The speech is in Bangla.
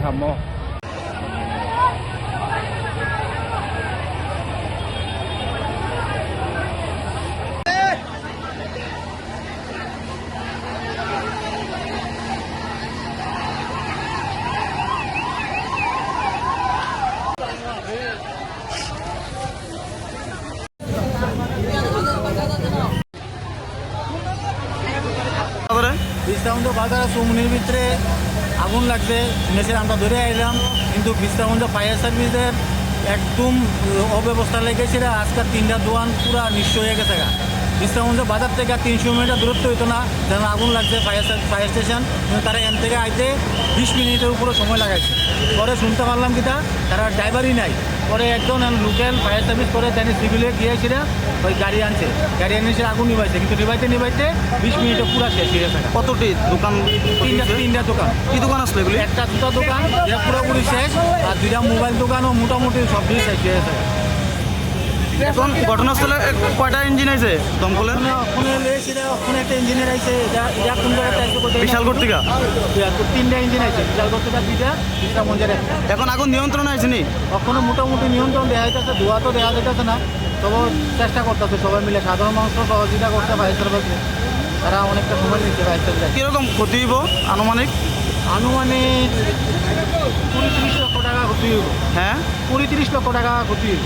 সাম্য। বিস্তাগঞ্জ বাজার চৌমুনির ভিতরে আগুন লাগছে শুনেছি, আমরা ধরে আইলাম, কিন্তু বিস্তাগঞ্জ ফায়ার সার্ভিসের একদম অব্যবস্থা লেগেছিল। আজকাল 3টা দোকান পুরা নিঃস্ব হয়ে গেছে। বিস্তাগঞ্জ বাজার থেকে 300 মিটার দূরত্ব হইতো না, যেন আগুন লাগছে ফায়ার স্টেশন, কিন্তু তারা এন থেকে আইতে 20 মিনিটের উপরে সময় লাগাইছে। পরে শুনতে পারলাম কিটা তারা ড্রাইভারই নাই। পরে একজন লোকাল ফায়ার সার্ভিস করে জানি সিভিলে গিয়েছিল, ওই গাড়ি আনছে, গাড়ি এনেছে আগুন নিভাইছে, কিন্তু নিভাইতে 20 মিনিটে পুরো শেষ হয়ে গেছে। কতটি দোকান? তিনটা দোকান। কি দোকান আসলে এগুলি? একটা জুতা দোকান যেটা পুরোপুরি শেষ, আর 2টা মোবাইল দোকানও মোটামুটি সব দিয়ে শেষ হয়ে গেছে। এখন ঘটনাস্থলে কয়টা ইঞ্জিন আছে দমকলের? ওখানে একটা ইঞ্জিনিয়ার আছে, এটা কোন জায়গাতে বিশালগড় থেকে 3টা ইঞ্জিন আছে, বিশালগড় থেকে 2টা, বিস্তাগঞ্জের একটা। এখন আগুন নিয়ন্ত্রণ আইসেনি? কখনো মোটামুটি নিয়ন্ত্রণ দেওয়া যাইতেছে, ধোয়া তো দেওয়া যাইতেছে না, তবু চেষ্টা করতেছে সবাই মিলে। সাধারণ মানুষ সহযোগিতা করতে ফায়ার সার্ভিসে, তারা অনেকটা সময় নিচ্ছে ফায়ার সার্ভিসে। কীরকম ক্ষতি হইব আনুমানিক? 20-30 লক্ষ টাকা ক্ষতি হইব। হ্যাঁ, 20-30 লক্ষ টাকা ক্ষতি হইব।